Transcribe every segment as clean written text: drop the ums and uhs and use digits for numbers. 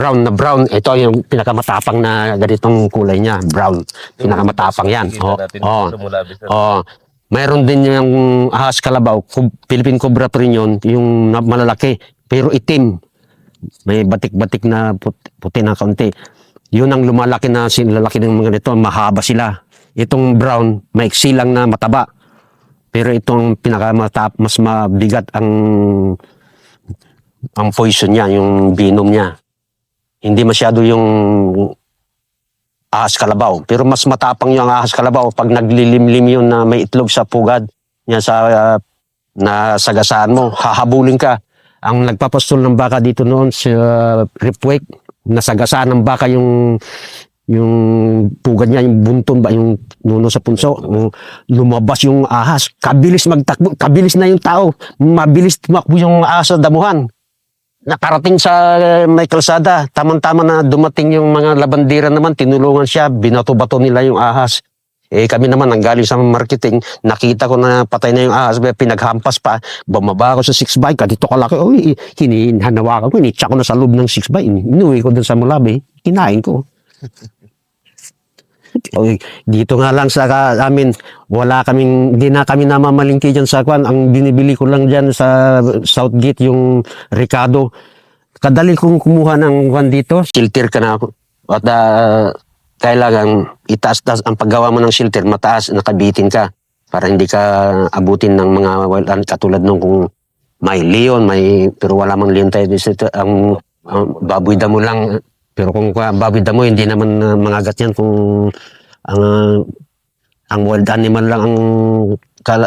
brown na brown. Ito yung pinakamatapang na ganitong kulay niya, brown. Pinakamatapang yan. Mayroon din yung ahas kalabaw, Philippine Cobra pa rin yun, yung malalaki, pero itim. May batik-batik na puti na kaunti. Yun ang lumalaki na lalaki ng mga nito, mahaba sila. Itong brown, maiksi lang na mataba. Pero itong mas mabigat ang poison niya, yung venom niya. Hindi masyado yung ahas kalabaw. Pero mas matapang yung ahas kalabaw pag naglilimlim yun na may itlog sa pugad niya sa nasagasaan mo, hahabulin ka. Ang nagpapastol ng baka dito noon sa Ripwake, nasagasaan ng baka yung pugad niya, yung bunton ba, yung nuno sa punso, lumabas yung ahas, kabilis magtakbo, kabilis na yung tao, mabilis tumakbo yung ahas sa damuhan. Nakarating sa may kalsada, tamang-tama na dumating yung mga labandera naman, tinulungan siya, binato-bato nila yung ahas. Kami naman, nanggaling sa marketing, nakita ko na patay na yung ahas, pinaghampas pa, bumaba ako sa 6x, dito kalaki, hinahanawakan ko, initsa ko na sa loob ng 6x, inuwi ko dun sa Mulabi, kinain ko. Dito nga lang sa amin, hindi na kami namamalingki dyan sa kwan. Ang binibili ko lang dyan sa Southgate, yung Ricardo. Kadali kong kumuha ng kwan dito. Shelter ka na ako. At kailangan itaas-taas ang paggawa mo ng shelter, mataas, nakabitin ka. Para hindi ka abutin ng mga wild animal katulad nung kung may leon, pero wala mang leon tayo. Ang baboy damo lang. Pero kung baboy damo, hindi naman mangagat yan kung ang wild animal lang ang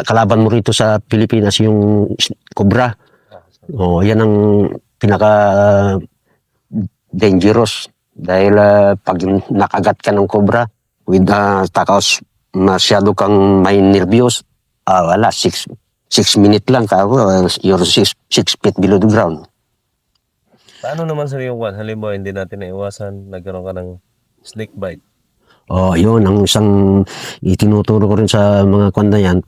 kalaban mo rito sa Pilipinas, yung cobra. Yan ang pinaka dangerous dahil pag nakagat ka ng cobra with takaos, masyado kang may nervyos, wala, 6 minutes lang you're 6 feet below the ground. Paano naman sa yung one? Halimbawa, hindi natin naiwasan, nagkaroon ka ng snake bite. Yun, ang isang itinuturo ko rin sa mga kwanda yan.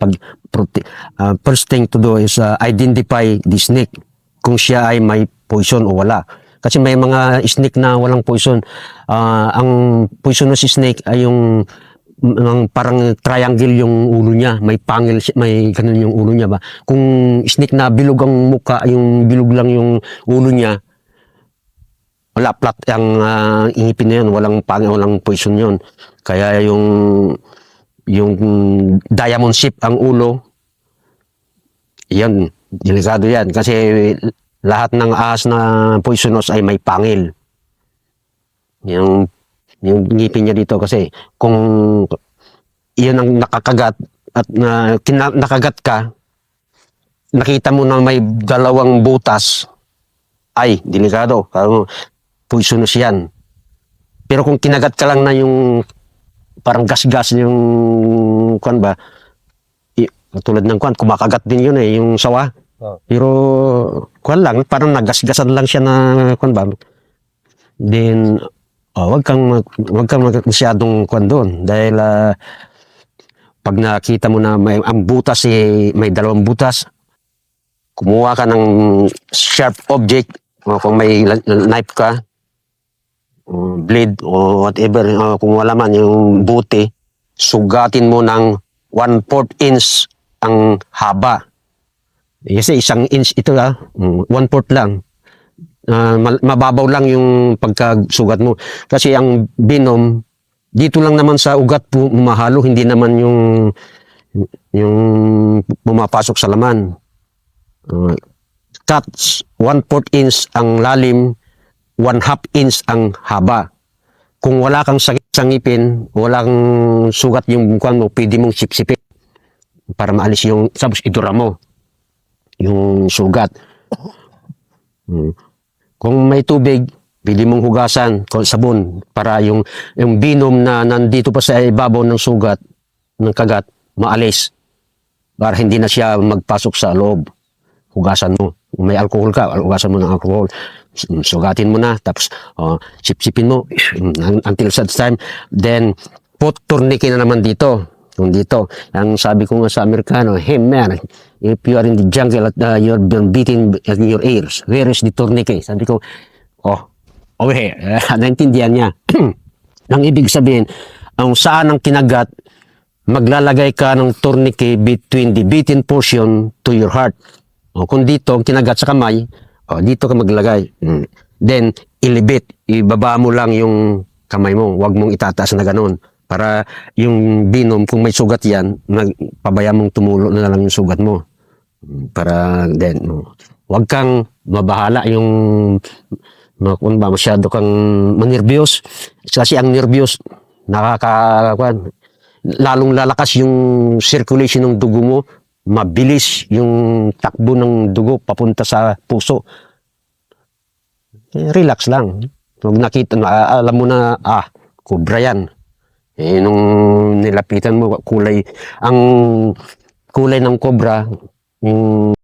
First thing to do is identify the snake, kung siya ay may poison o wala. Kasi may mga snake na walang poison. Ang poisonous snake ay yung parang triangle yung ulo niya, may pangil, may ganun yung ulo niya ba. Kung snake na bilog ang muka, yung bilog lang yung ulo niya, wala, flat ang ingipin na yun, walang pangil, walang poison yun. Kaya yung diamond shape ang ulo, yan, delikado yan. Kasi lahat ng ahas na poisonous ay may pangil. Yung ngipin niya dito kasi kung iyon ang nakakagat at nakagat ka, nakita mo na may dalawang butas, ay delikado, poisonous yan. Pero kung kinagat ka lang na yung parang gas-gas yung kwan ba, tulad ng kwan, kumakagat din yun yung sawa. Pero kwan lang, parang nagasgasan lang siya na kwan ba. Then wag kang masyadong kwan doon dahil pag nakita mo na ang butas may dalawang butas, kumuha ka ng sharp object, kung may knife ka, blade o whatever, kung wala man yung buti, sugatin mo ng 1/4 inch ang haba. Kasi 1 inch ito 1/4 lang. Mababaw lang yung pagkasugat mo. Kasi ang venom, dito lang naman sa ugat pumahalo, hindi naman yung pumapasok sa laman. Cuts, 1/4 inch ang lalim, 1/2 inch ang haba. Kung wala kang sakit sa ngipin, walang sugat yung bukan mo, pwede mong sipsipin para maalis yung idura mo, yung sugat. Kung may tubig, pwede mong hugasan, sabon, para yung venom na nandito pa sa ibabaw ng sugat, ng kagat, maalis. Para hindi na siya magpasok sa loob. Hugasan mo. Kung may alcohol ka, hugasan mo ng alcohol. Sugatin mo na, tapos sipsipin mo until such time. Then, put tourniquet na naman dito. Yung dito. Ang sabi ko nga sa Amerikano, hey man, if you are in the jungle at you're being beaten in your ears, where is the tourniquet? Sabi ko, Okay, naintindihan niya. Ang ibig sabihin, ang saan ang kinagat, maglalagay ka ng tourniquet between the beaten portion to your heart. O, kung dito, ang kinagat sa kamay, o, dito ka maglagay. Then, ilibit. Ibaba mo lang yung kamay mo. Huwag mong itataas na ganun. Para yung binom, kung may sugat yan, pabaya mong tumulo na lang yung sugat mo. Para, then, huwag kang mabahala yung kung ba masyado kang manervyos. Kasi ang nervyos, lalong lalakas yung circulation ng dugo mo, mabilis yung takbo ng dugo papunta sa puso. Relax lang. Huwag nakita, alam mo na, cobra yan. Nung nilapitan mo, ang kulay ng cobra, yung